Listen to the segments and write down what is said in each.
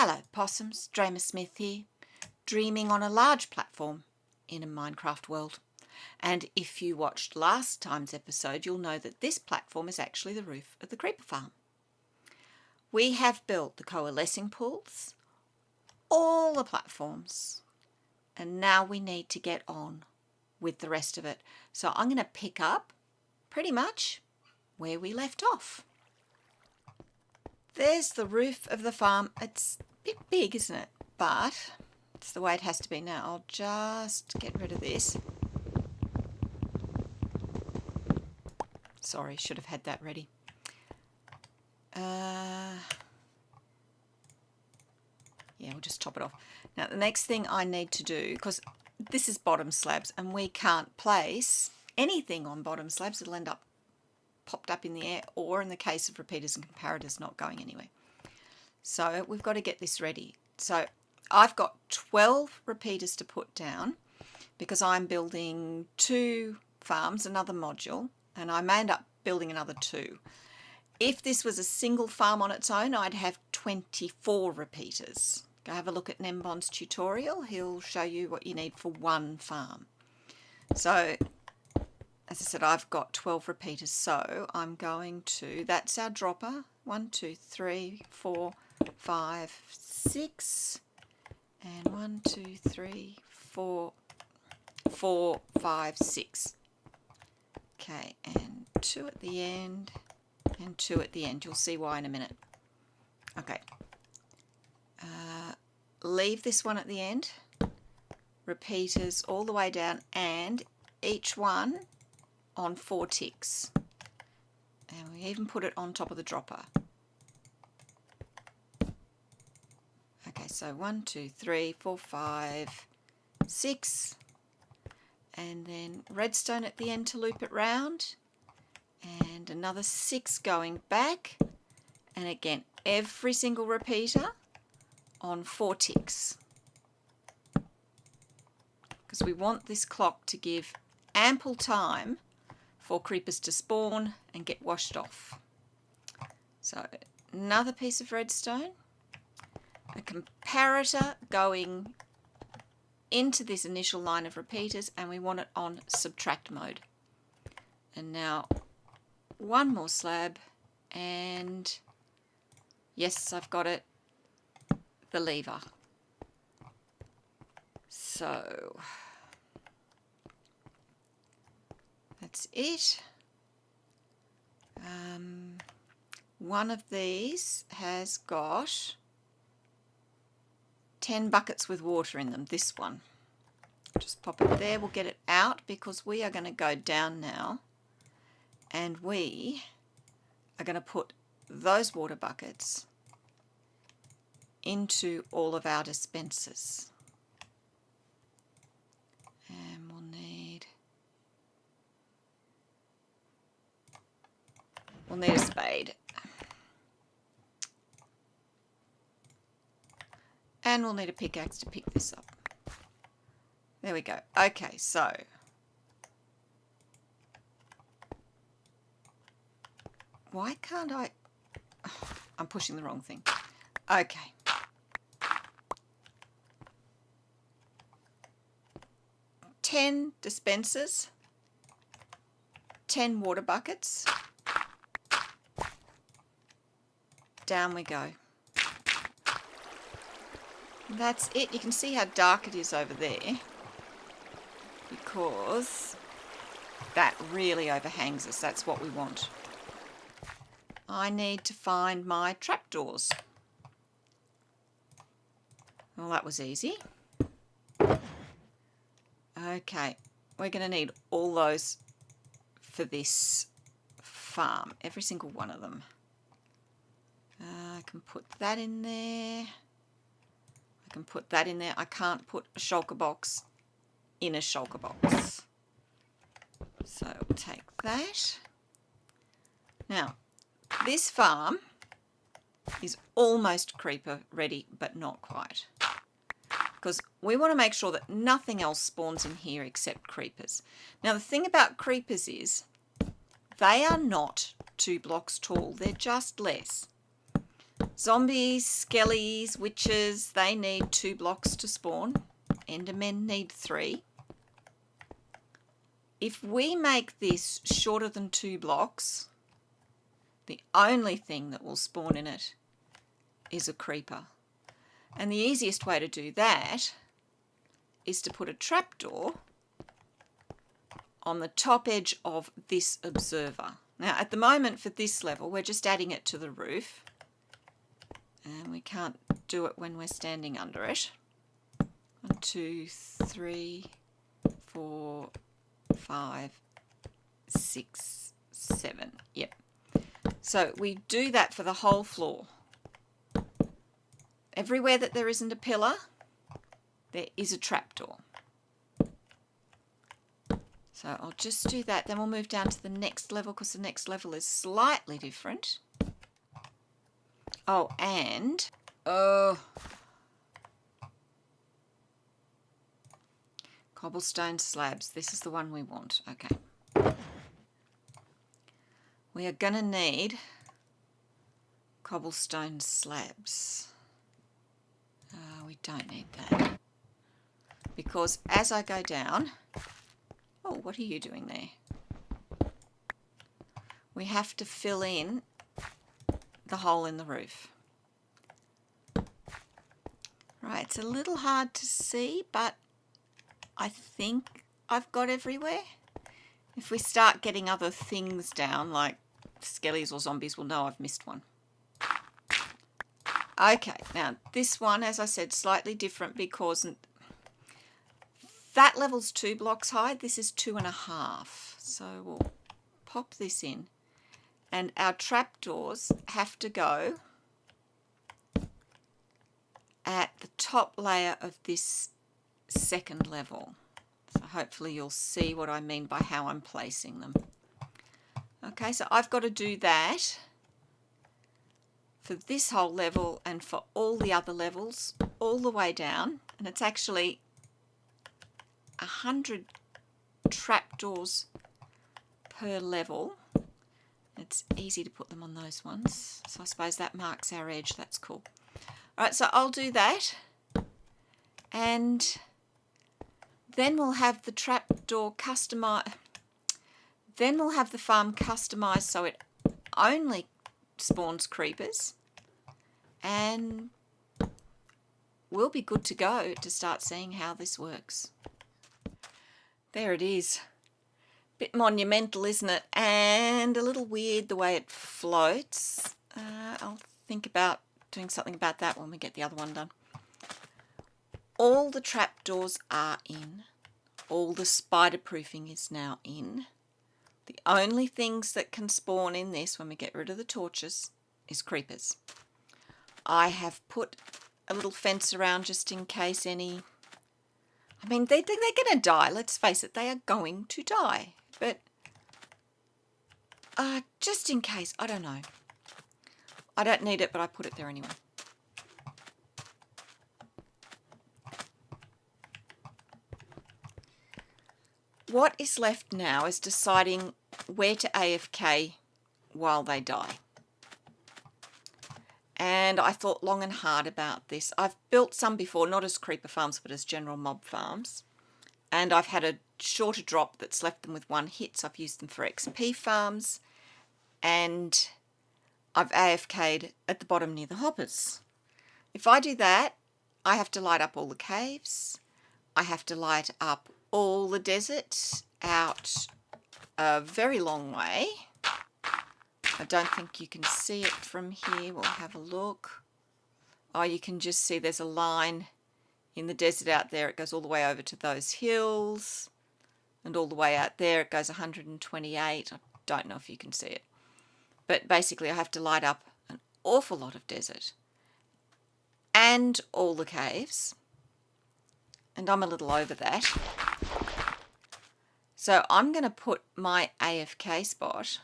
Hello possums, Dreymasmith here, dreaming on a large platform in a Minecraft world. And if you watched last time's episode, you'll know that this platform is actually the roof of the creeper farm. We have built the coalescing pools, all the platforms, and now we need to get on with the rest of it. So I'm going to pick up pretty much where we left off. There's the roof of the farm. It's a bit big, isn't it? But it's the way it has to be now. I'll just get rid of this. Sorry, should have had that ready. Yeah, we'll just top it off. Now, the next thing I need to do, because this is bottom slabs and we can't place anything on bottom slabs, it'll end up popped up in the air, or in the case of repeaters and comparators, not going anywhere. So we've got to get this ready. So I've got 12 repeaters to put down because I'm building 2 farms, another module, and I may end up building another 2. If this was a single farm on its own, I'd have 24 repeaters. Go have a look at Nembon's tutorial. He'll show you what you need for 1 farm. So as I said, I've got 12 repeaters, so I'm going to, that's our dropper, 1, 2, 3, 4, 5, 6, and 1, 2, 3, 4, 4, 5, 6. Okay, and 2 at the end, and 2 at the end. You'll see why in a minute. Okay. Leave this one at the end, repeaters all the way down, and each one on 4 ticks, and we even put it on top of the dropper. Okay, so 1, 2, 3, 4, 5, 6, and then redstone at the end to loop it round, and another 6 going back, and again every single repeater on 4 ticks, because we want this clock to give ample time for creepers to spawn and get washed off. So another piece of redstone, a comparator going into this initial line of repeaters, and we want it on subtract mode. And now 1 more slab, and yes, I've got it, the lever. So that's it. One of these has got 10 buckets with water in them, this one. Just pop it there, we'll get it out because we are going to go down now and we are going to put those water buckets into all of our dispensers. And we'll need a spade. And we'll need a pickaxe to pick this up. There we go. Okay, so why can't I? Oh, I'm pushing the wrong thing. Okay. Ten dispensers, 10 water buckets. Down we go. That's it. You can see how dark it is over there because that really overhangs us. That's what we want. I need to find my trapdoors. Well, that was easy. Okay, we're going to need all those for this farm, every single one of them. I can put that in there. I can put that in there. I can't put a shulker box in a shulker box. So we'll take that. Now, this farm is almost creeper ready, but not quite. Because we want to make sure that nothing else spawns in here except creepers. Now, the thing about creepers is they are not 2 blocks tall. They're just less. Zombies, skellies, witches, they need 2 blocks to spawn. Endermen need 3. If we make this shorter than 2 blocks, the only thing that will spawn in it is a creeper. And the easiest way to do that is to put a trapdoor on the top edge of this observer. Now, at the moment for this level, we're just adding it to the roof. And we can't do it when we're standing under it. 1, 2, 3, 4, 5, 6, 7. Yep. So we do that for the whole floor. Everywhere that there isn't a pillar, there is a trapdoor. So I'll just do that. Then we'll move down to the next level because the next level is slightly different. Oh, and cobblestone slabs. This is the one we want. Okay. We are going to need cobblestone slabs. We don't need that. Because as I go down... Oh, what are you doing there? We have to fill in the hole in the roof. Right, it's a little hard to see, but I think I've got everywhere. If we start getting other things down, like skellies or zombies, we'll know I've missed one. Okay, now this one, as I said, slightly different because that level's 2 blocks high. This is 2.5. So we'll pop this in. And our trapdoors have to go at the top layer of this second level. So hopefully you'll see what I mean by how I'm placing them. Okay, so I've got to do that for this whole level and for all the other levels all the way down. And it's actually 100 trapdoors per level. It's easy to put them on those ones. So I suppose that marks our edge. That's cool. All right, so I'll do that. And then we'll have the trapdoor customized. Then we'll have the farm customized so it only spawns creepers. And we'll be good to go to start seeing how this works. There it is. Bit monumental, isn't it? And a little weird the way it floats. I'll think about doing something about that when we get the other one done. All the trapdoors are in. All the spider proofing is now in. The only things that can spawn in this when we get rid of the torches is creepers. I have put a little fence around just in case any... I mean, they're going to die. Let's face it, they are going to die. But just in case, I don't know. I don't need it, but I put it there anyway. What is left now is deciding where to AFK while they die. And I thought long and hard about this. I've built some before, not as creeper farms, but as general mob farms. And I've had a shorter drop that's left them with 1 hit, so I've used them for XP farms. And I've AFK'd at the bottom near the hoppers. If I do that, I have to light up all the caves. I have to light up all the desert out a very long way. I don't think you can see it from here. We'll have a look. Oh, you can just see there's a line in the desert out there. It goes all the way over to those hills. And all the way out there it goes 128. I don't know if you can see it. But basically I have to light up an awful lot of desert. And all the caves. And I'm a little over that. So I'm going to put my AFK spot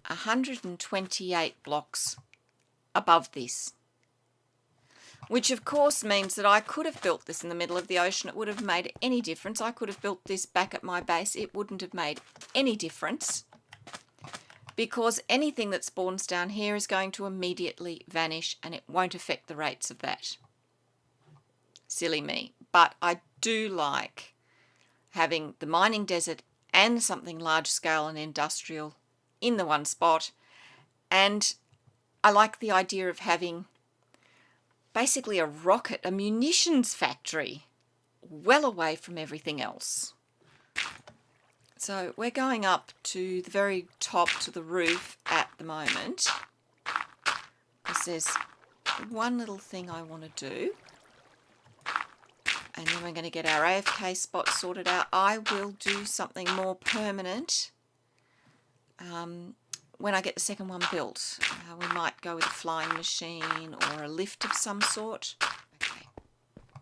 128 blocks above this. Which of course means that I could have built this in the middle of the ocean. It would have made any difference. I could have built this back at my base. It wouldn't have made any difference. because anything that spawns down here is going to immediately vanish and it won't affect the rates of that. Silly me. But I do like having the mining desert and something large scale and industrial in the one spot, and I like the idea of having basically a munitions factory well away from everything else. So we're going up to the very top, to the roof at the moment, because there's one little thing I want to do, and then we're going to get our AFK spot sorted out. I will do something more permanent when I get the second one built. We might go with a flying machine or a lift of some sort. Okay.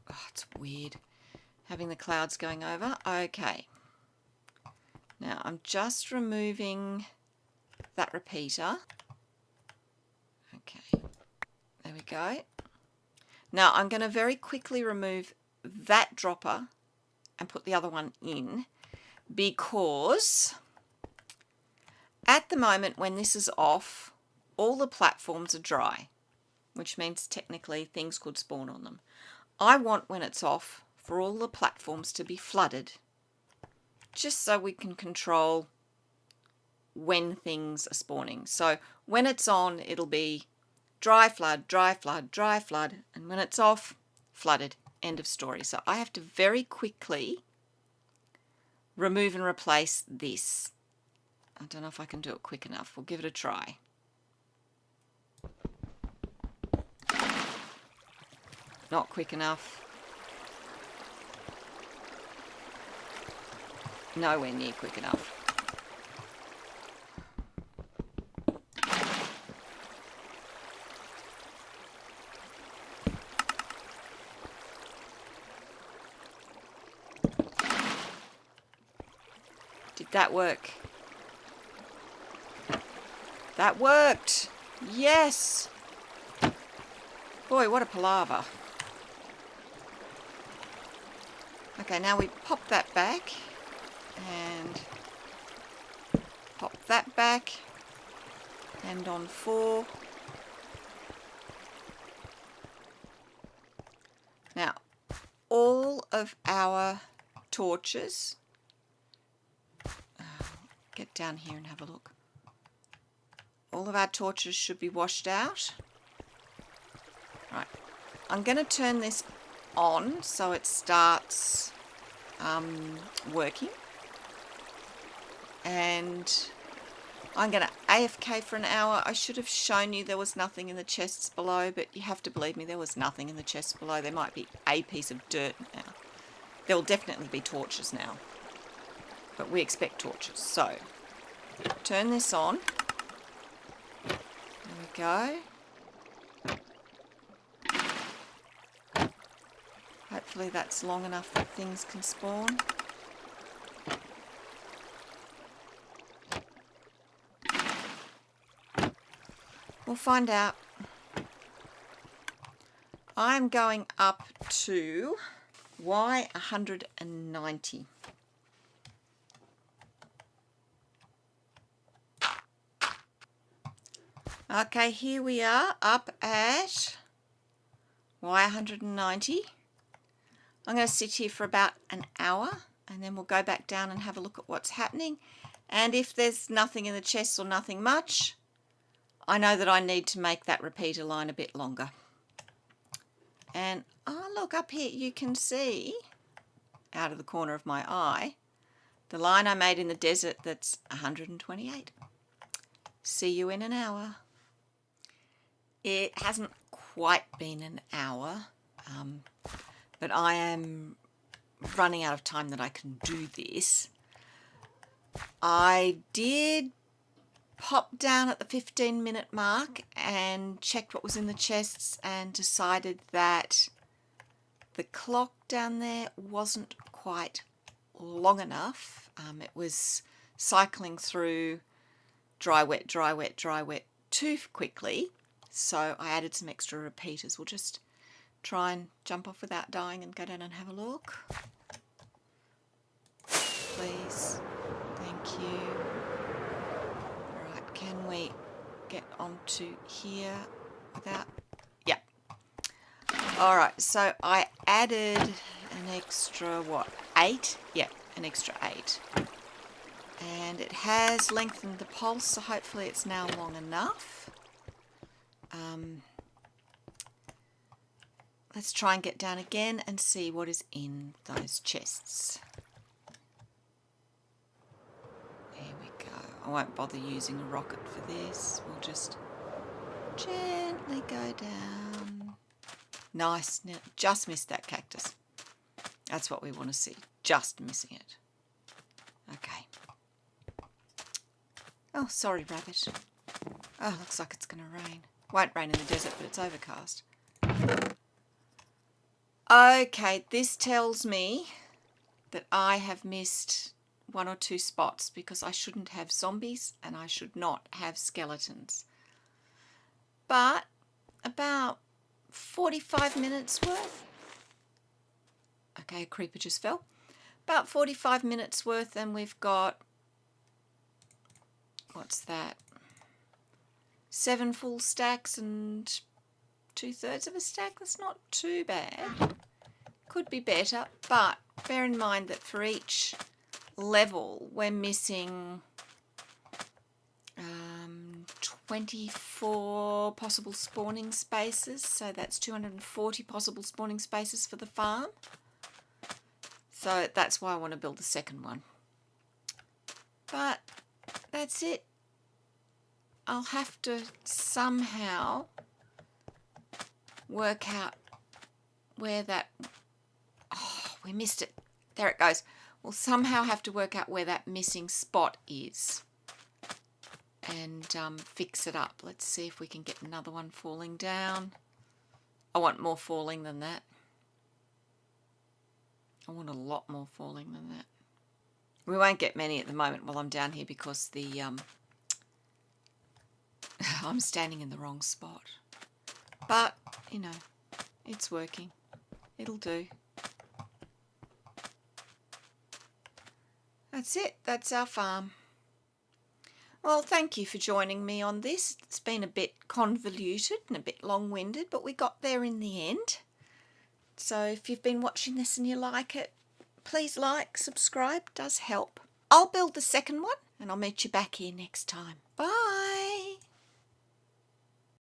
Oh, it's weird having the clouds going over. Okay. Now I'm just removing that repeater. Okay. There we go. Now I'm going to very quickly remove that dropper and put the other one in, because at the moment when this is off, all the platforms are dry, which means technically things could spawn on them. I want, when it's off, for all the platforms to be flooded, just so we can control when things are spawning. So when it's on, it'll be dry flood, dry flood, dry flood, and when it's off, flooded. End of story. So I have to very quickly remove and replace this. I don't know if I can do it quick enough. We'll give it a try. Not quick enough. Nowhere near quick enough. Did that work? That worked! Yes! Boy, what a palaver. Okay, now we pop that back and pop that back, and on 4. Now, all of our torches, get down here and have a look. All of our torches should be washed out. Right, I'm going to turn this on so it starts working, and I'm going to AFK for an hour. I should have shown you there was nothing in the chests below, but you have to believe me, there was nothing in the chests below. There might be a piece of dirt now. There will definitely be torches now, but we expect torches. So turn this on. There we go. Hopefully that's long enough that things can spawn. We'll find out. I'm going up to Y190. Okay, here we are up at Y190. I'm going to sit here for about an hour, and then we'll go back down and have a look at what's happening. And if there's nothing in the chests or nothing much, I know that I need to make that repeater line a bit longer. And oh, look up here, you can see out of the corner of my eye the line I made in the desert that's 128. See you in an hour. It hasn't quite been an hour, but I am running out of time that I can do this. I did pop down at the 15-minute mark and checked what was in the chests and decided that the clock down there wasn't quite long enough. It was cycling through dry, wet, dry, wet, dry, wet too quickly, so I added some extra repeaters. We'll just try and jump off without dying and go down and have a look. Please. Thank you. Right, Can we get onto here without... Yeah. All right, so I added an extra, what, 8? Yeah, an extra 8. And it has lengthened the pulse, so hopefully it's now long enough. Let's try and get down again and see what is in those chests. There we go. I won't bother using a rocket for this. We'll just gently go down. Nice. Now, just missed that cactus. That's what we want to see. Just missing it. Okay. Oh, sorry, rabbit. Oh, looks like it's going to rain. Won't rain in the desert, but it's overcast. Okay, this tells me that I have missed 1 or 2 spots because I shouldn't have zombies and I should not have skeletons. But about 45 minutes worth. Okay, a creeper just fell. About 45 minutes worth, and we've got, what's that? 7 full stacks and 2/3 of a stack. That's not too bad. Could be better, but bear in mind that for each level we're missing 24 possible spawning spaces, so that's 240 possible spawning spaces for the farm. So that's why I want to build the second one. But that's it. I'll have to somehow work out where that... Oh, we missed it. There it goes. We'll somehow have to work out where that missing spot is and fix it up. Let's see if we can get another one falling down. I want more falling than that. I want a lot more falling than that. We won't get many at the moment while I'm down here because the I'm standing in the wrong spot. But, you know, it's working. It'll do. That's it. That's our farm. Well, thank you for joining me on this. It's been a bit convoluted and a bit long-winded, but we got there in the end. So if you've been watching this and you like it, please like, subscribe, does help. I'll build the second one and I'll meet you back here next time. Bye.